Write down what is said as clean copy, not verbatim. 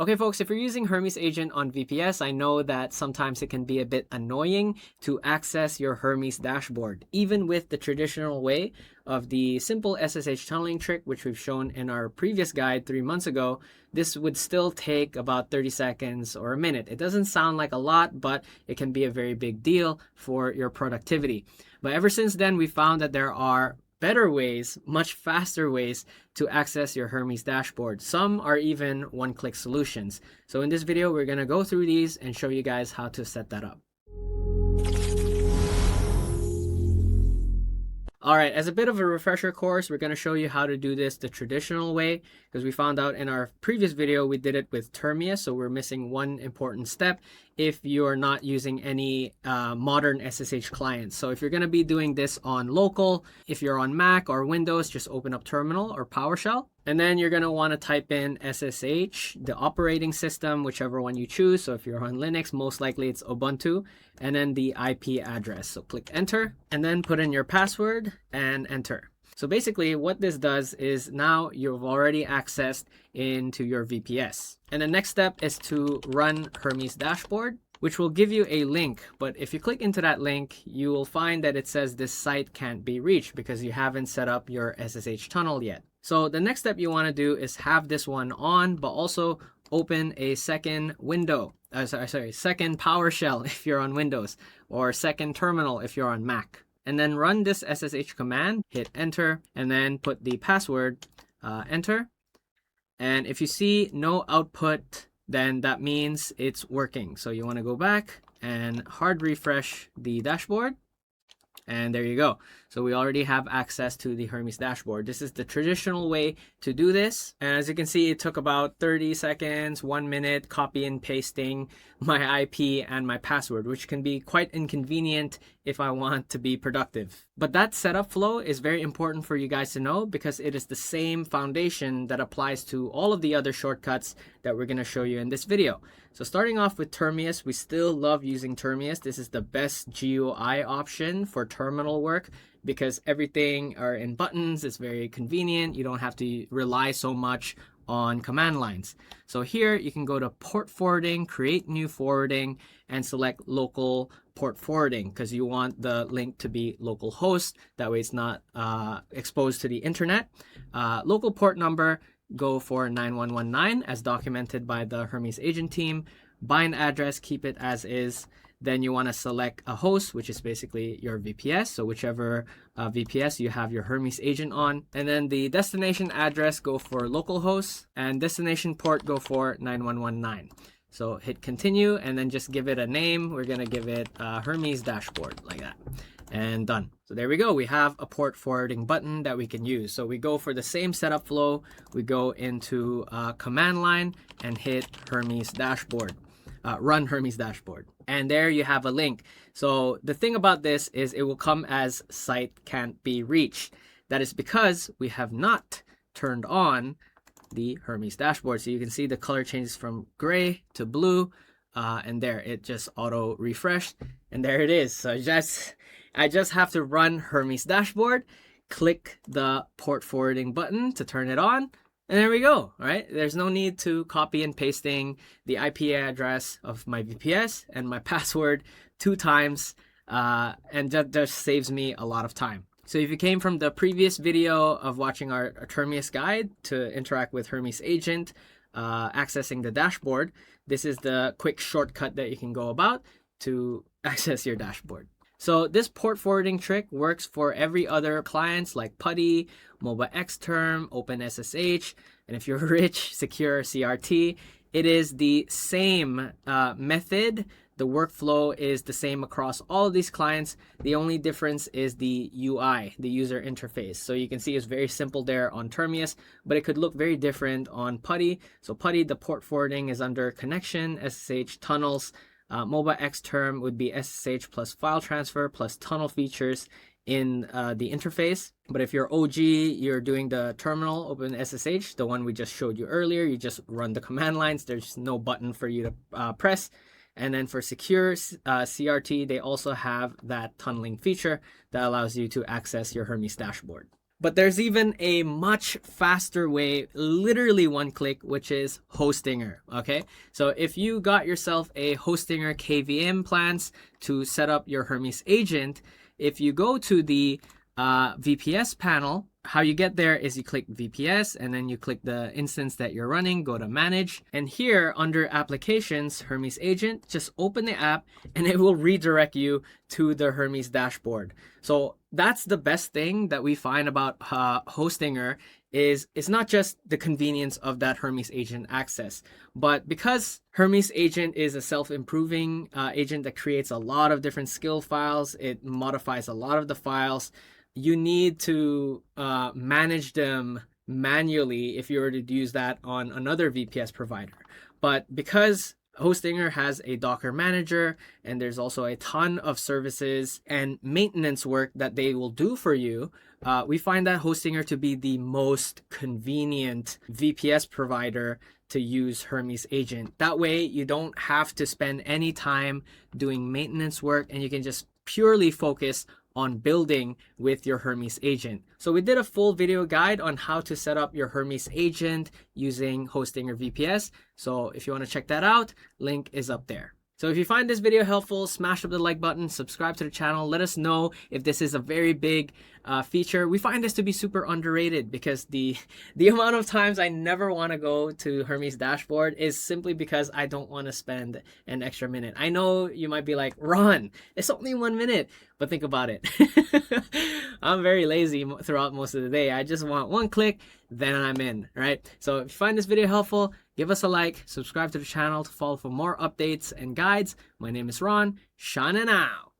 Okay, folks, if you're using Hermes Agent on VPS, I know that sometimes it can be a bit annoying to access your Hermes dashboard, even with the traditional way of the simple SSH tunneling trick, which we've shown in our previous guide 3 months ago. This would still take about 30 seconds or a minute. It doesn't sound like a lot, but it can be a very big deal for your productivity. But ever since then, we found that there are better ways, much faster ways to access your Hermes dashboard. Some are even one-click solutions. So in this video, we're going to go through these and show you guys how to set that up. All right, as a bit of a refresher course, we're going to show you how to do this the traditional way, because we found out in our previous video we did it with Termius, so we're missing one important step if you're not using any modern SSH clients. So if you're going to be doing this on local, if you're on Mac or Windows, just open up Terminal or PowerShell. And then you're going to want to type in SSH, the operating system, whichever one you choose. So if you're on Linux, most likely it's Ubuntu, and then the IP address. So click enter and then put in your password and enter. So basically what this does is now you've already accessed into your VPS. And the next step is to run Hermes dashboard, which will give you a link. But if you click into that link, you will find that it says this site can't be reached because you haven't set up your SSH tunnel yet. So the next step you want to do is have this one on, but also open a second window. Second PowerShell if you're on Windows, or second terminal if you're on Mac. And then run this SSH command, hit enter, and then put the password, enter. And if you see no output, then that means it's working. So you want to go back and hard refresh the dashboard. And there you go. So we already have access to the Hermes dashboard. This is the traditional way to do this. And as you can see, it took about 30 seconds, 1 minute, copy and pasting my IP and my password, which can be quite inconvenient if I want to be productive. But that setup flow is very important for you guys to know because it is the same foundation that applies to all of the other shortcuts that we're going to show you in this video. So starting off with Termius, we still love using Termius. This is the best GUI option for terminal work because everything are in buttons. It's very convenient. You don't have to rely so much on command lines. So here you can go to port forwarding, create new forwarding, and select local port forwarding because you want the link to be localhost. That way it's not exposed to the internet. Local port number, go for 9119 as documented by the Hermes Agent team. Bind address, keep it as is. Then you want to select a host, which is basically your VPS. So whichever VPS you have your Hermes Agent on. And then the destination address, go for localhost. And destination port, go for 9119. So hit continue and then just give it a name. We're going to give it Hermes dashboard like that. And done. So there we go. We have a port forwarding button that we can use. So we go for the same setup flow. We go into command line and hit Hermes dashboard. Run Hermes dashboard. And there you have a link. So the thing about this is it will come as site can't be reached. That is because we have not turned on the Hermes dashboard. So you can see the color changes from gray to blue. And there it just auto refreshed. And there it is. So I just have to run Hermes dashboard, click the port forwarding button to turn it on, and there we go. All right, there's no need to copy and pasting the IP address of my VPS and my password 2 times, and that just saves me a lot of time. So if you came from the previous video of watching our Termius guide to interact with Hermes Agent, accessing the dashboard, this is the quick shortcut that you can go about to access your dashboard. So this port forwarding trick works for every other clients like PuTTY, MobaXterm, OpenSSH, and if you're rich, SecureCRT. It is the same method. The workflow is the same across all of these clients. The only difference is the UI, the user interface. So you can see it's very simple there on Termius, but it could look very different on PuTTY. So PuTTY, the port forwarding is under connection, SSH, tunnels. MobaXterm would be SSH plus file transfer plus tunnel features in the interface. But if you're OG, you're doing the terminal OpenSSH, the one we just showed you earlier, you just run the command lines. There's no button for you to press. And then for SecureCRT, they also have that tunneling feature that allows you to access your Hermes dashboard. But there's even a much faster way, literally one click, which is Hostinger. Okay, so if you got yourself a Hostinger KVM plans to set up your Hermes agent, if you go to the VPS panel, how you get there is you click VPS and then you click the instance that you're running, go to manage, and here under applications, Hermes Agent, just open the app and it will redirect you to the Hermes dashboard. So that's the best thing that we find about Hostinger is it's not just the convenience of that Hermes Agent access, but because Hermes Agent is a self-improving agent that creates a lot of different skill files, it modifies a lot of the files, you need to manage them manually if you were to use that on another VPS provider. But because Hostinger has a Docker manager and there's also a ton of services and maintenance work that they will do for you, we find that Hostinger to be the most convenient VPS provider to use Hermes Agent. That way you don't have to spend any time doing maintenance work and you can just purely focus on building with your Hermes agent. So we did a full video guide on how to set up your Hermes agent using Hostinger VPS. So if you want to check that out, link is up there. So if you find this video helpful, smash up the like button, subscribe to the channel. Let us know if this is a very big feature. We find this to be super underrated because the amount of times I never want to go to Hermes dashboard is simply because I don't want to spend an extra minute. I know you might be like, Ron, it's only 1 minute, but think about it. I'm very lazy throughout most of the day. I just want one click, then I'm in, right? So if you find this video helpful, give us a like, subscribe to the channel to follow for more updates and guides. My name is Ron, Shana now.